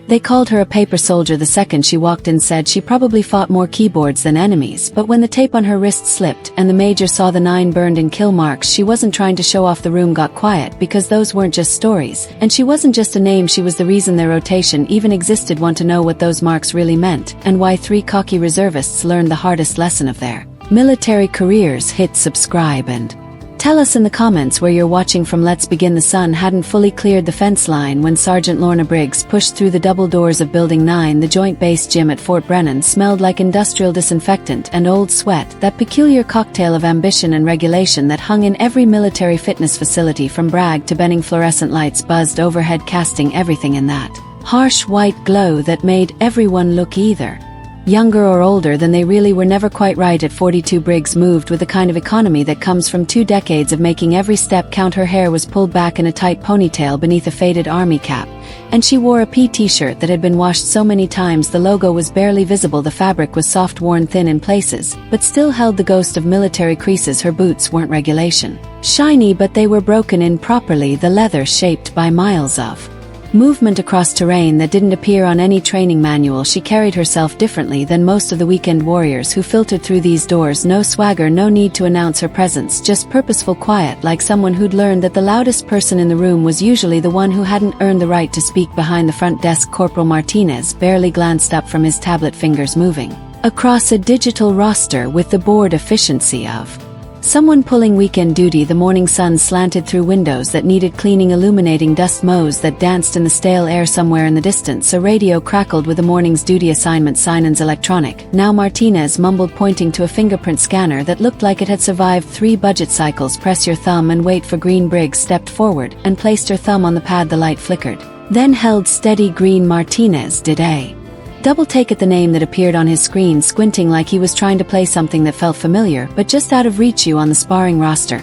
They called her a paper soldier the second she walked in. Said she probably fought more keyboards than enemies, but when the tape on her wrist slipped and the major saw the 9 burned in kill marks, she wasn't trying to show off. The room got quiet because those weren't just stories, and she wasn't just a name, she was the reason their rotation even existed. Want to know what those marks really meant, and why 3 cocky reservists learned the hardest lesson of their military careers? Hit subscribe and tell us in the comments where you're watching from. Let's begin. The sun hadn't fully cleared the fence line when Sergeant Lorna Briggs pushed through the double doors of Building 9. The Joint Base Gym at Fort Brennan smelled like industrial disinfectant and old sweat, that peculiar cocktail of ambition and regulation that hung in every military fitness facility. From Bragg to Benning, fluorescent lights buzzed overhead, casting everything in that harsh white glow that made everyone look either younger or older than they really were. Never quite right at 42, Briggs moved with the kind of economy that comes from 2 decades of making every step count. Her hair was pulled back in a tight ponytail beneath a faded army cap, and she wore a t-shirt that had been washed so many times the logo was barely visible. The fabric was soft, worn thin in places, but still held the ghost of military creases. Her boots weren't regulation shiny, but they were broken in properly, the leather shaped by miles of movement across terrain that didn't appear on any training manual. She carried herself differently than most of the weekend warriors who filtered through these doors. No swagger, no need to announce her presence, just purposeful quiet, like someone who'd learned that the loudest person in the room was usually the one who hadn't earned the right to speak. Behind the front desk, Corporal Martinez barely glanced up from his tablet, fingers moving across a digital roster with the bored efficiency of someone pulling weekend duty. The morning sun slanted through windows that needed cleaning, illuminating dust motes that danced in the stale air. Somewhere in the distance, a radio crackled with the morning's duty assignment. Signons electronic. Now, Martinez mumbled, pointing to a fingerprint scanner that looked like it had survived 3 budget cycles. Press your thumb and wait for green. Briggs stepped forward and placed her thumb on the pad. The light flickered, then held steady. Green. Martinez did a double take at the name that appeared on his screen, squinting like he was trying to play something that felt familiar but just out of reach. You on the sparring roster?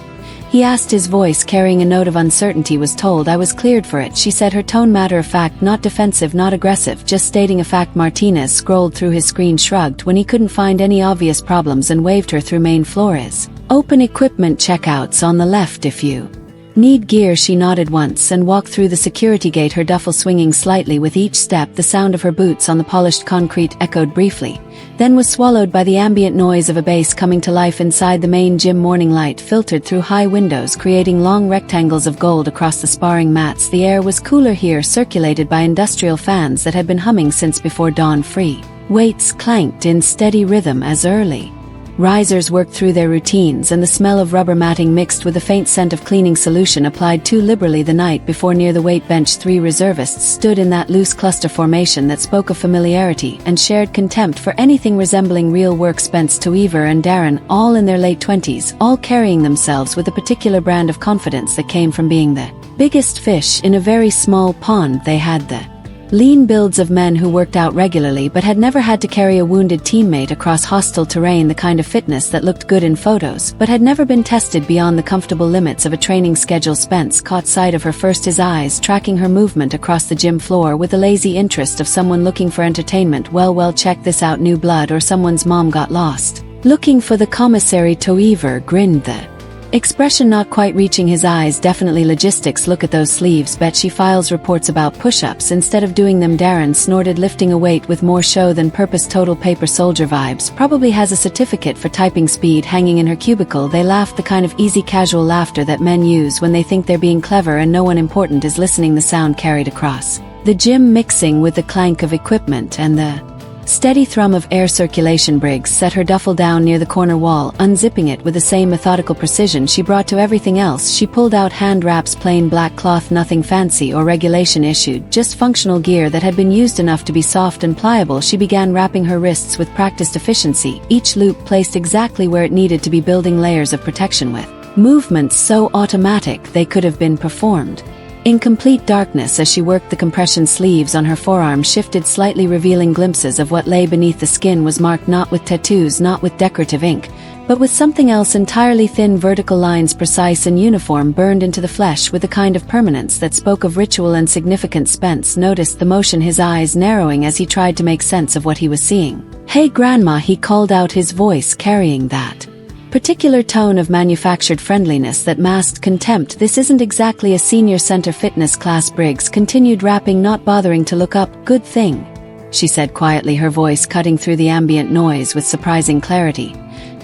He asked, his voice carrying a note of uncertainty. Was told I was cleared for it, she said, her tone matter of fact, not defensive, not aggressive, just stating a fact. Martinez scrolled through his screen, shrugged when he couldn't find any obvious problems, and waved her through. Main floor is open, equipment checkouts on the left if you need gear. She nodded once and walked through the security gate, her duffel swinging slightly with each step. The sound of her boots on the polished concrete echoed briefly, then was swallowed by the ambient noise of a base coming to life inside the main gym. Morning light filtered through high windows, creating long rectangles of gold across the sparring mats. The air was cooler here, circulated by industrial fans that had been humming since before dawn. Free weights clanked in steady rhythm as early risers worked through their routines, and the smell of rubber matting mixed with the faint scent of cleaning solution applied too liberally the night before. Near the weight bench, 3 reservists stood in that loose cluster formation that spoke of familiarity and shared contempt for anything resembling real work. Spence, Toever and Darren, all in their late 20s, all carrying themselves with a particular brand of confidence that came from being the biggest fish in a very small pond. They had the lean builds of men who worked out regularly but had never had to carry a wounded teammate across hostile terrain, the kind of fitness that looked good in photos but had never been tested beyond the comfortable limits of a training schedule. Spence caught sight of her first, his eyes tracking her movement across the gym floor with the lazy interest of someone looking for entertainment. Well, check this out, new blood or someone's mom got lost looking for the commissary. Toever grinned, the expression not quite reaching his eyes. Definitely logistics. Look at those sleeves. Bet she files reports about push-ups instead of doing them. Darren snorted, lifting a weight with more show than purpose. Total paper soldier vibes. Probably has a certificate for typing speed hanging in her cubicle. They laughed, the kind of easy casual laughter that men use when they think they're being clever and no one important is listening. The sound carried across the gym, mixing with the clank of equipment and the steady thrum of air circulation. Briggs set her duffel down near the corner wall, unzipping it with the same methodical precision she brought to everything else. She pulled out hand wraps, plain black cloth, nothing fancy or regulation issued, just functional gear that had been used enough to be soft and pliable. She began wrapping her wrists with practiced efficiency, each loop placed exactly where it needed to be, building layers of protection with movements so automatic they could have been performed in complete darkness. As she worked, the compression sleeves on her forearm shifted slightly, revealing glimpses of what lay beneath. The skin was marked not with tattoos, not with decorative ink, but with something else entirely. Thin vertical lines, precise and uniform, burned into the flesh with a kind of permanence that spoke of ritual and significance. Spence noticed the motion, his eyes narrowing as he tried to make sense of what he was seeing. "Hey Grandma," he called out, his voice carrying that particular tone of manufactured friendliness that masked contempt. "This isn't exactly a senior center fitness class," Briggs continued, rapping, not bothering to look up. "Good thing," she said quietly, her voice cutting through the ambient noise with surprising clarity.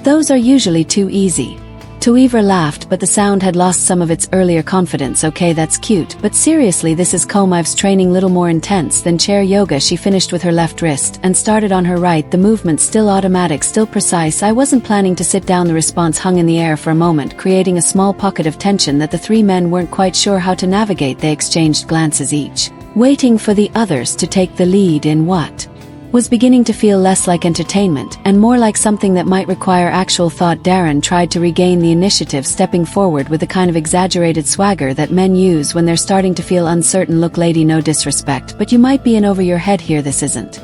"Those are usually too easy." Toever laughed, but the sound had lost some of its earlier confidence. "Okay, that's cute, but seriously, this is I've training little more intense than chair yoga." She finished with her left wrist and started on her right, the movement still automatic, still precise. "I wasn't planning to sit down." The response hung in the air for a moment, creating a small pocket of tension that the three men weren't quite sure how to navigate. They exchanged glances, each waiting for the others to take the lead in what was beginning to feel less like entertainment and more like something that might require actual thought. Darren tried to regain the initiative, stepping forward with the kind of exaggerated swagger that men use when they're starting to feel uncertain. "Look, lady, no disrespect, but you might be in over your head here. This isn't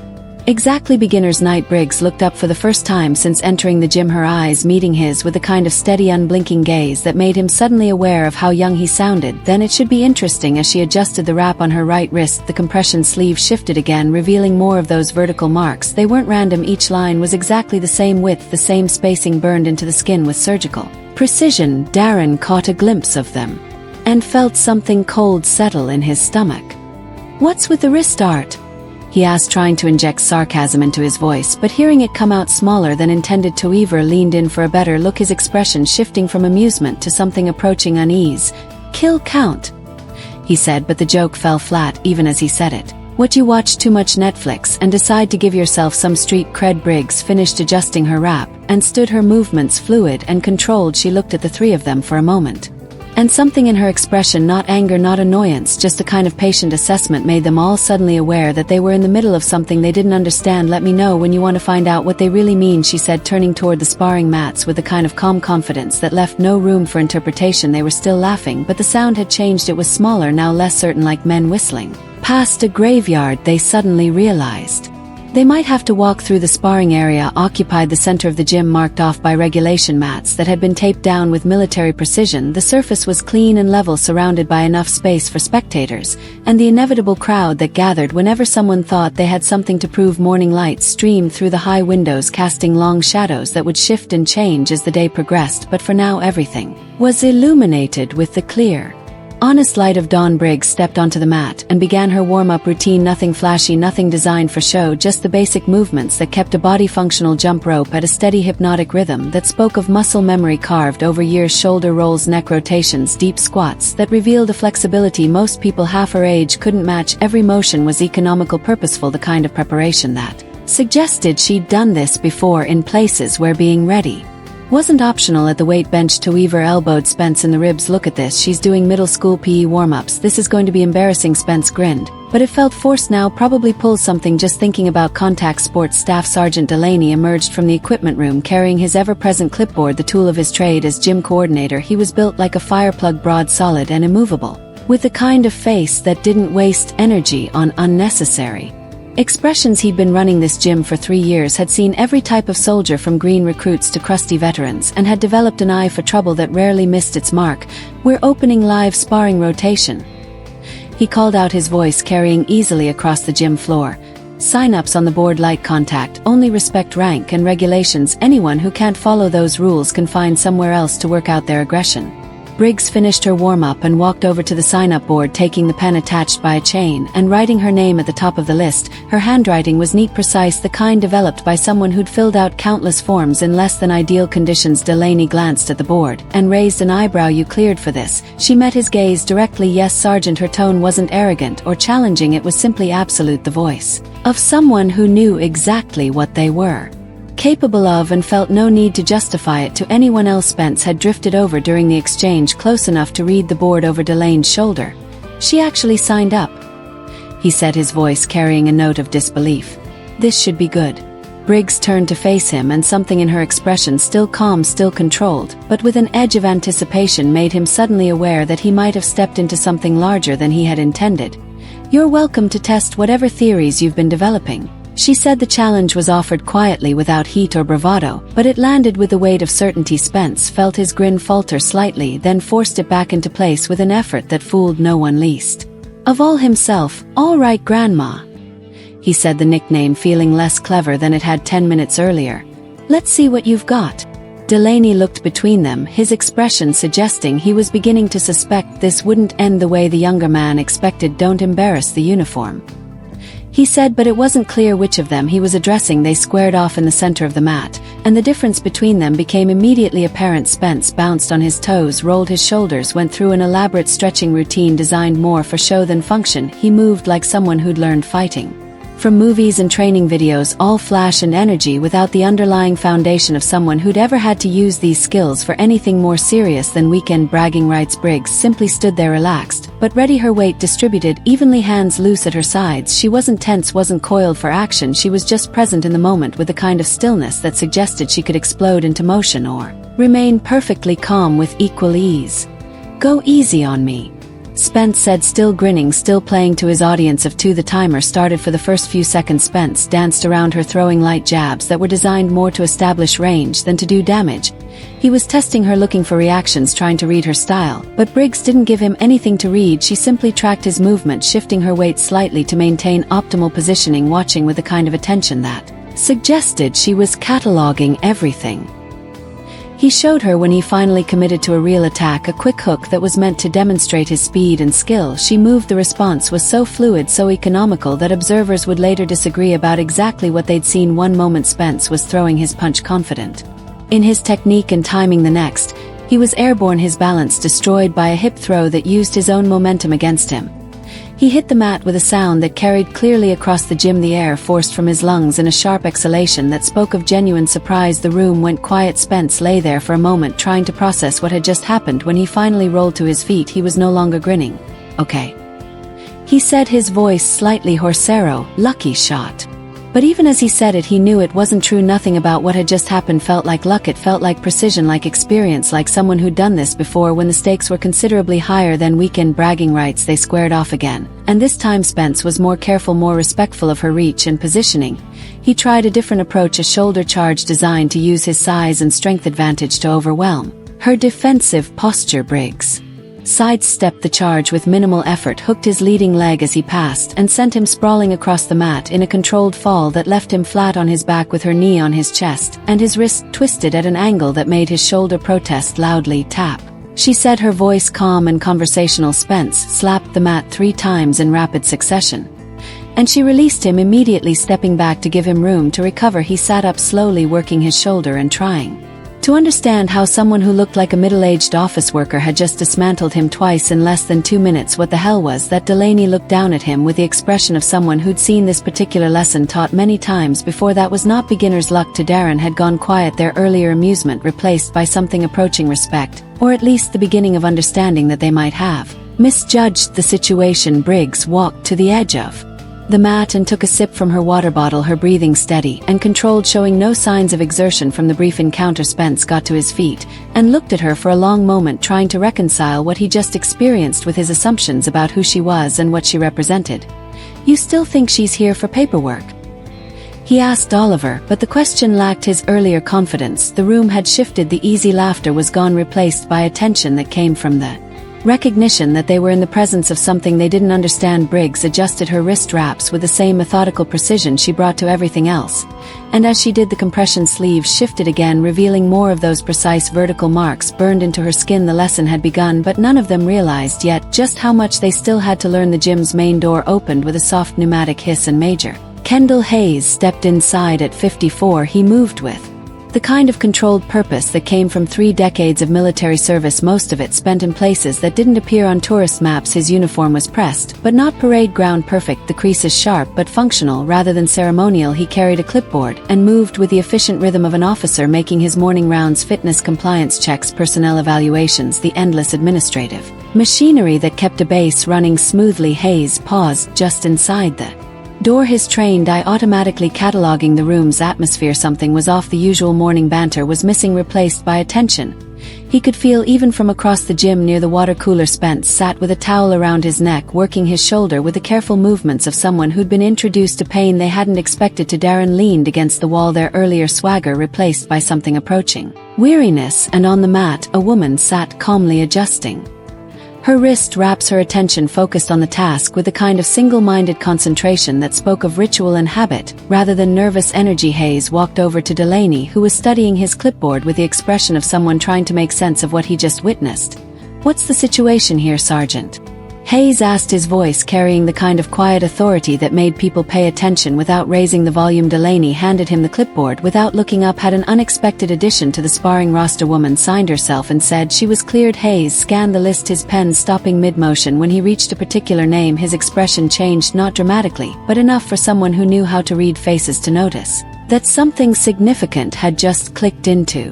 exactly beginner's night." Briggs looked up for the first time since entering the gym, her eyes meeting his with a kind of steady, unblinking gaze that made him suddenly aware of how young he sounded. "Then it should be interesting." As she adjusted the wrap on her right wrist, the compression sleeve shifted again, revealing more of those vertical marks. They weren't random. Each line was exactly the same width, the same spacing, burned into the skin with surgical precision. Darren caught a glimpse of them and felt something cold settle in his stomach. "What's with the wrist art?" he asked, trying to inject sarcasm into his voice, but hearing it come out smaller than intended. Toever leaned in for a better look, his expression shifting from amusement to something approaching unease. "Kill count," he said, but the joke fell flat even as he said it. "What, you watch too much Netflix and decide to give yourself some street cred?" Briggs finished adjusting her wrap and stood, her movements fluid and controlled. She looked at the three of them for a moment, and something in her expression, not anger, not annoyance, just a kind of patient assessment, made them all suddenly aware that they were in the middle of something they didn't understand. "Let me know when you want to find out what they really mean," she said, turning toward the sparring mats with a kind of calm confidence that left no room for interpretation. They were still laughing, but the sound had changed. It was smaller now, less certain, like men whistling past a graveyard. They suddenly realized they might have to walk through. The sparring area occupied the center of the gym, marked off by regulation mats that had been taped down with military precision. The surface was clean and level, surrounded by enough space for spectators and the inevitable crowd that gathered whenever someone thought they had something to prove. Morning light streamed through the high windows, casting long shadows that would shift and change as the day progressed, but for now everything was illuminated with the clear, honest light of dawn. Briggs stepped onto the mat and began her warm-up routine. Nothing flashy, nothing designed for show, just the basic movements that kept a body functional. Jump rope at a steady, hypnotic rhythm that spoke of muscle memory carved over years. Shoulder rolls, neck rotations, deep squats that revealed a flexibility most people half her age couldn't match. Every motion was economical, purposeful, the kind of preparation that suggested she'd done this before in places where being ready wasn't optional. At the weight bench, Toever elbowed Spence in the ribs. "Look at this, she's doing middle school PE warm-ups. This is going to be embarrassing." Spence grinned, but it felt forced now. "Probably pulls something just thinking about contact sports." Staff Sergeant Delaney emerged from the equipment room carrying his ever-present clipboard, the tool of his trade as gym coordinator. He was built like a fireplug, broad, solid, and immovable, with the kind of face that didn't waste energy on unnecessary expressions. He'd been running this gym for 3 years, had seen every type of soldier from green recruits to crusty veterans, and had developed an eye for trouble that rarely missed its mark. "We're opening live sparring rotation," he called out, his voice carrying easily across the gym floor. "Sign-ups on the board, light contact, only, respect rank and regulations. Anyone who can't follow those rules can find somewhere else to work out their aggression." Briggs finished her warm-up and walked over to the sign-up board, taking the pen attached by a chain and writing her name at the top of the list. Her handwriting was neat, precise, the kind developed by someone who'd filled out countless forms in less than ideal conditions. Delaney glanced at the board and raised an eyebrow. "You cleared for this?" She met his gaze directly. "Yes, Sergeant." Her tone wasn't arrogant or challenging, it was simply absolute, the voice of someone who knew exactly what they were capable of and felt no need to justify it to anyone else. Spence had drifted over during the exchange, close enough to read the board over Delaney's shoulder. "She actually signed up," he said, his voice carrying a note of disbelief. "This should be good." Briggs turned to face him, and something in her expression, still calm, still controlled, but with an edge of anticipation, made him suddenly aware that he might have stepped into something larger than he had intended. "You're welcome to test whatever theories you've been developing," she said. The challenge was offered quietly, without heat or bravado, but it landed with the weight of certainty. Spence felt his grin falter slightly, then forced it back into place with an effort that fooled no one, least of all himself. "All right, Grandma," he said, the nickname feeling less clever than it had 10 minutes earlier. "Let's see what you've got." Delaney looked between them, his expression suggesting he was beginning to suspect this wouldn't end the way the younger man expected. "Don't embarrass the uniform," he said, but it wasn't clear which of them he was addressing. They squared off in the center of the mat, and the difference between them became immediately apparent. Spence bounced on his toes, rolled his shoulders, went through an elaborate stretching routine designed more for show than function. He moved like someone who'd learned fighting from movies and training videos, all flash and energy without the underlying foundation of someone who'd ever had to use these skills for anything more serious than weekend bragging rights. Briggs simply stood there relaxed, but ready, her weight distributed evenly, hands loose at her sides. She wasn't tense, wasn't coiled for action, she was just present in the moment with a kind of stillness that suggested she could explode into motion or remain perfectly calm with equal ease. "Go easy on me," Spence said, still grinning, still playing to his audience of two. The timer started for the first few seconds. Spence danced around her, throwing light jabs that were designed more to establish range than to do damage. He was testing her, looking for reactions, trying to read her style, but Briggs didn't give him anything to read. She simply tracked his movement, shifting her weight slightly to maintain optimal positioning, watching with a kind of attention that suggested she was cataloging everything he showed her. When he finally committed to a real attack, a quick hook that was meant to demonstrate his speed and skill, she moved. The response was so fluid, so economical, that observers would later disagree about exactly what they'd seen. One moment Spence was throwing his punch, confident in his technique and timing. The next, he was airborne, his balance destroyed by a hip throw that used his own momentum against him. He hit the mat with a sound that carried clearly across the gym, the air forced from his lungs in a sharp exhalation that spoke of genuine surprise. The room went quiet. Spence lay there for a moment, trying to process what had just happened. When he finally rolled to his feet, he was no longer grinning. "Okay," he said, his voice slightly horsero. "Lucky shot." But even as he said it, he knew it wasn't true. Nothing about what had just happened felt like luck. It felt like precision, like experience, like someone who'd done this before when the stakes were considerably higher than weekend bragging rights. They squared off again, and this time Spence was more careful, more respectful of her reach and positioning. He tried a different approach, a shoulder charge designed to use his size and strength advantage to overwhelm her defensive posture. Briggs sidestepped the charge with minimal effort, hooked his leading leg as he passed, and sent him sprawling across the mat in a controlled fall that left him flat on his back with her knee on his chest, and his wrist twisted at an angle that made his shoulder protest loudly. "Tap," she said, her voice calm and conversational. Spence slapped the mat 3 times in rapid succession, and she released him immediately, stepping back to give him room to recover. He sat up slowly, working his shoulder and trying to understand how someone who looked like a middle-aged office worker had just dismantled him twice in less than 2 minutes. What the hell was that? Delaney looked down at him with the expression of someone who'd seen this particular lesson taught many times before. That was not beginner's luck. To Darren had gone quiet, their earlier amusement replaced by something approaching respect, or at least the beginning of understanding that they might have misjudged the situation. Briggs walked to the edge of the mat and took a sip from her water bottle, her breathing steady and controlled, showing no signs of exertion from the brief encounter. Spence got to his feet and looked at her for a long moment, trying to reconcile what he just experienced with his assumptions about who she was and what she represented. "You still think she's here for paperwork?" he asked Oliver, but the question lacked his earlier confidence. The room had shifted. The easy laughter was gone, replaced by a tension that came from the recognition that they were in the presence of something they didn't understand. Briggs adjusted her wrist wraps with the same methodical precision she brought to everything else, and as she did, the compression sleeves shifted again, revealing more of those precise vertical marks burned into her skin. The lesson had begun, but none of them realized yet just how much they still had to learn. The gym's main door opened with a soft pneumatic hiss, and Major Kendall Hayes stepped inside. At 54, he moved with the kind of controlled purpose that came from 3 decades of military service, most of it spent in places that didn't appear on tourist maps. His uniform was pressed, but not parade ground perfect, the creases sharp but functional rather than ceremonial. He carried a clipboard and moved with the efficient rhythm of an officer, making his morning rounds, fitness, compliance checks, personnel evaluations, the endless administrative machinery that kept a base running smoothly. Hayes paused just inside the door, his trained eye automatically cataloging the room's atmosphere. Something was off. The usual morning banter was missing, replaced by attention he could feel even from across the gym. Near the water cooler, Spence sat with a towel around his neck, working his shoulder with the careful movements of someone who'd been introduced to pain they hadn't expected to. Darren leaned against the wall, their earlier swagger replaced by something approaching weariness, and on the mat a woman sat calmly adjusting Her wrist wraps, her attention focused on the task with a kind of single-minded concentration that spoke of ritual and habit, rather than nervous energy. Hayes walked over to Delaney, who was studying his clipboard with the expression of someone trying to make sense of what he just witnessed. "What's the situation here, Sergeant?" Hayes asked, his voice carrying the kind of quiet authority that made people pay attention without raising the volume. Delaney handed him the clipboard without looking up. Had an unexpected addition to the sparring roster. Woman signed herself and said she was cleared. Hayes scanned the list, his pen stopping mid-motion when he reached a particular name. His expression changed, not dramatically, but enough for someone who knew how to read faces to notice that something significant had just clicked into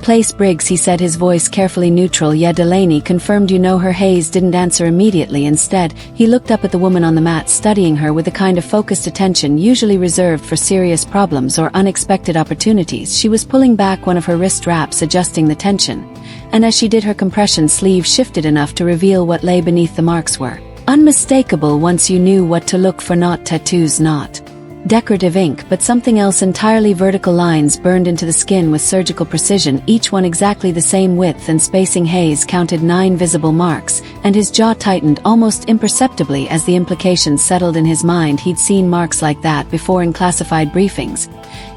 place. "Briggs," he said, his voice carefully neutral. "Yeah." Delaney confirmed. "You know her?" Hayes didn't answer immediately. Instead, he looked up at the woman on the mat, studying her with the kind of focused attention usually reserved for serious problems or unexpected opportunities. She was pulling back one of her wrist wraps, adjusting the tension, and as she did, her compression sleeve shifted enough to reveal what lay beneath. The marks were unmistakable once you knew what to look for. Not tattoos, not decorative ink, but something else entirely. Vertical lines burned into the skin with surgical precision, each one exactly the same width and spacing. Hayes counted 9 visible marks, and his jaw tightened almost imperceptibly as the implications settled in his mind. He'd seen marks like that before in classified briefings.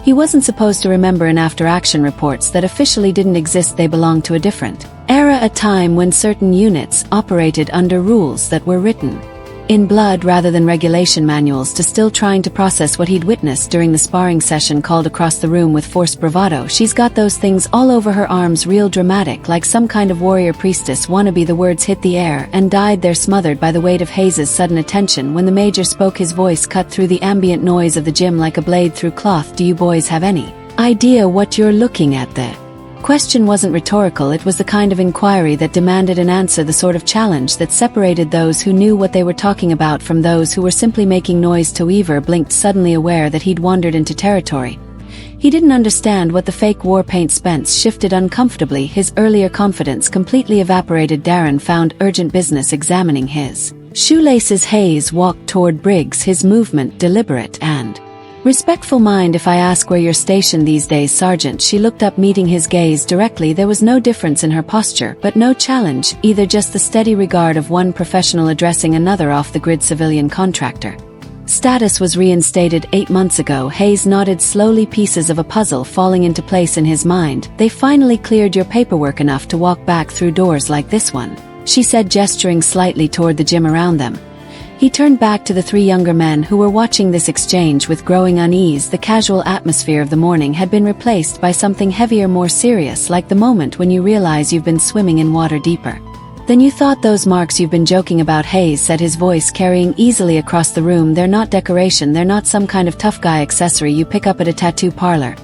He wasn't supposed to remember in after-action reports that officially didn't exist. They belonged to a different era, a time when certain units operated under rules that were written in blood rather than regulation manuals. Still trying to process what he'd witnessed during the sparring session, called across the room with forced bravado, "She's got those things all over her arms, real dramatic, like some kind of warrior priestess wannabe." The words hit the air and died there, smothered by the weight of Hayes's sudden attention. When the major spoke, his voice cut through the ambient noise of the gym like a blade through cloth. "Do you boys have any idea what you're looking at?" The question wasn't rhetorical. It was the kind of inquiry that demanded an answer, the sort of challenge that separated those who knew what they were talking about from those who were simply making noise. Weaver blinked, suddenly aware that he'd wandered into territory he didn't understand. What the fake war paint Spence shifted uncomfortably, his earlier confidence completely evaporated. Darren found urgent business examining his shoelaces. Hayes walked toward Briggs, his movement deliberate and respectful. "Mind if I ask where you're stationed these days, Sergeant?" She looked up, meeting his gaze directly. There was no difference in her posture, but no challenge either, just the steady regard of one professional addressing another off-the-grid civilian contractor. "Status was reinstated 8 months ago." Hayes nodded slowly, pieces of a puzzle falling into place in his mind. "They finally cleared your paperwork enough to walk back through doors like this one," she said, gesturing slightly toward the gym around them. He turned back to the 3 younger men who were watching this exchange with growing unease. The casual atmosphere of the morning had been replaced by something heavier, more serious, like the moment when you realize you've been swimming in water deeper than you thought. "Those marks you've been joking about," Hayes said, his voice carrying easily across the room, "they're not decoration, they're not some kind of tough guy accessory you pick up at a tattoo parlor."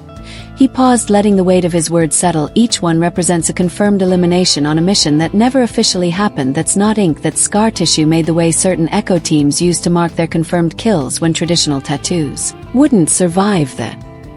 He paused, letting the weight of his words settle. "Each one represents a confirmed elimination on a mission that never officially happened. That's not ink, that's scar tissue made the way certain echo teams used to mark their confirmed kills when traditional tattoos wouldn't survive the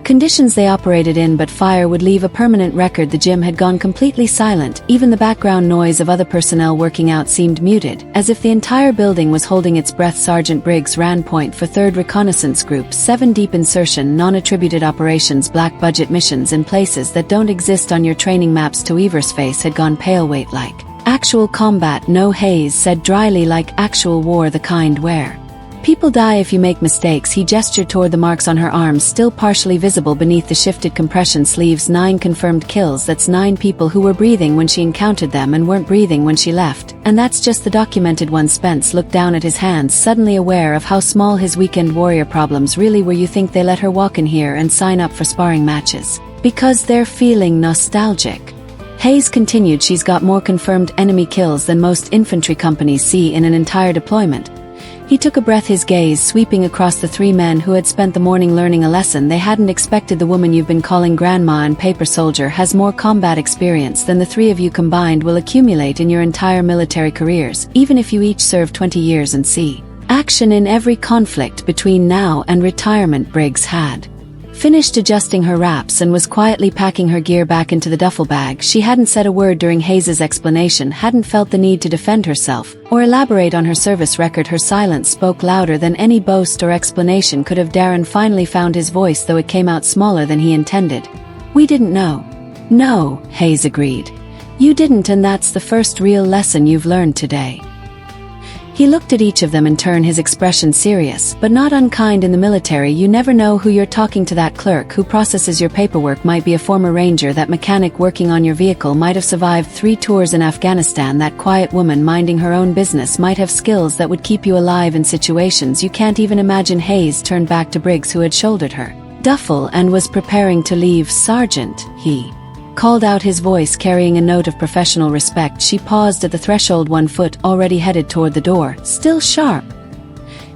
conditions they operated in, but fire would leave a permanent record." The gym had gone completely silent. Even the background noise of other personnel working out seemed muted, as if the entire building was holding its breath. Sergeant Briggs ran point for 3rd Reconnaissance Group, 7 deep. Insertion, non-attributed operations, black budget missions in places that don't exist on your training maps. Weaver's face had gone pale. "Wait, like actual combat?" "No," Hayes said dryly, "like actual war, the kind where people die if you make mistakes." He gestured toward the marks on her arms, still partially visible beneath the shifted compression sleeves. 9 confirmed kills. That's 9 people who were breathing when she encountered them and weren't breathing when she left. And that's just the documented one. Spence looked down at his hands, suddenly aware of how small his weekend warrior problems really were. "You think they let her walk in here and sign up for sparring matches because they're feeling nostalgic?" Hayes continued, "She's got more confirmed enemy kills than most infantry companies see in an entire deployment." He took a breath, his gaze sweeping across the 3 men who had spent the morning learning a lesson they hadn't expected. "The woman you've been calling Grandma and Paper Soldier has more combat experience than the 3 of you combined will accumulate in your entire military careers, even if you each serve 20 years and see action in every conflict between now and retirement." Briggs had finished adjusting her wraps and was quietly packing her gear back into the duffel bag. She hadn't said a word during Hayes's explanation, hadn't felt the need to defend herself or elaborate on her service record. Her silence spoke louder than any boast or explanation could have. Darren finally found his voice, though it came out smaller than he intended. "We didn't know." "No," Hayes agreed. You didn't, and that's the first real lesson you've learned today." He looked at each of them in turn, his expression serious, but not unkind. In the military, you never know who you're talking to. That clerk who processes your paperwork might be a former ranger. That mechanic working on your vehicle might have survived 3 tours in Afghanistan. That quiet woman minding her own business might have skills that would keep you alive in situations you can't even imagine. Hayes turned back to Briggs, who had shouldered her duffel and was preparing to leave. "Sergeant," he called out, his voice carrying a note of professional respect. She paused at the threshold, 1 foot already headed toward the door. "Still sharp,"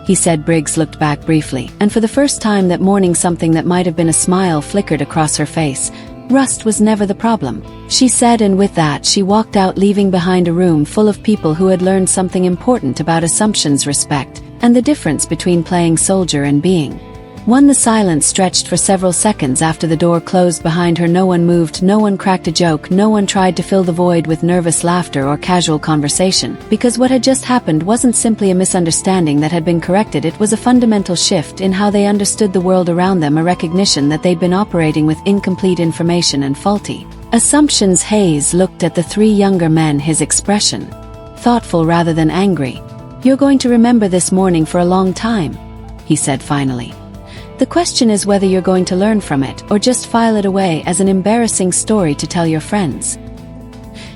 he said. Briggs looked back briefly, and for the first time that morning something that might have been a smile flickered across her face. "Rust was never the problem," she said, and with that she walked out, leaving behind a room full of people who had learned something important about assumptions, respect, and the difference between playing soldier and being one. The silence stretched for several seconds after the door closed behind her. No one moved, no one cracked a joke, no one tried to fill the void with nervous laughter or casual conversation, because what had just happened wasn't simply a misunderstanding that had been corrected. It was a fundamental shift in how they understood the world around them, a recognition that they'd been operating with incomplete information and faulty assumptions. Hayes looked at the 3 younger men, his expression thoughtful rather than angry. "You're going to remember this morning for a long time," he said finally. "The question is whether you're going to learn from it, or just file it away as an embarrassing story to tell your friends."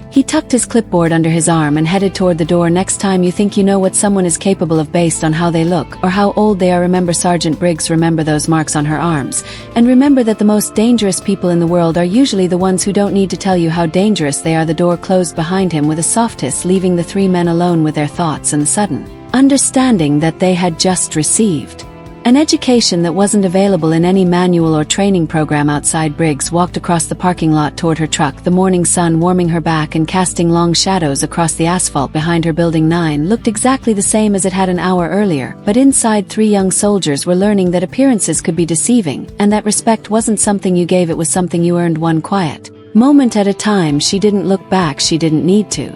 He tucked his clipboard under his arm and headed toward the door. "Next time you think you know what someone is capable of based on how they look or how old they are, remember Sergeant Briggs. Remember those marks on her arms. And remember that the most dangerous people in the world are usually the ones who don't need to tell you how dangerous they are." The door closed behind him with a soft hiss, leaving the 3 men alone with their thoughts and the sudden understanding that they had just received an education that wasn't available in any manual or training program. Outside, Briggs walked across the parking lot toward her truck, the morning sun warming her back and casting long shadows across the asphalt behind her. Building 9 looked exactly the same as it had an hour earlier, but inside 3 young soldiers were learning that appearances could be deceiving, and that respect wasn't something you gave, it was something you earned, one quiet moment at a time. She didn't look back, she didn't need to.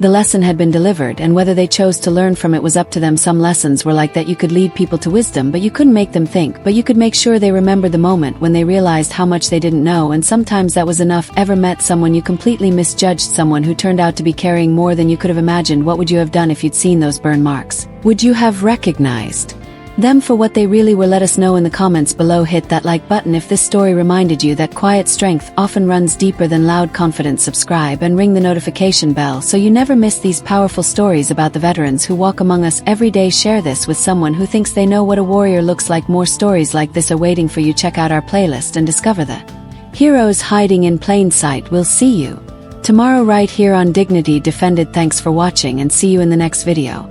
The lesson had been delivered, and whether they chose to learn from it was up to them. Some lessons were like that: you could lead people to wisdom, but you couldn't make them think, but you could make sure they remembered the moment when they realized how much they didn't know, and sometimes that was enough. Ever met someone you completely misjudged, someone who turned out to be carrying more than you could have imagined? What would you have done if you'd seen those burn marks? Would you have recognized them for what they really were? Let us know in the comments below. Hit that like button if this story reminded you that quiet strength often runs deeper than loud confidence. Subscribe and ring the notification bell so you never miss these powerful stories about the veterans who walk among us every day. Share this with someone who thinks they know what a warrior looks like. More stories like this are waiting for you. Check out our playlist and discover the heroes hiding in plain sight. We'll see you tomorrow right here on Dignity Defended. Thanks for watching, and see you in the next video.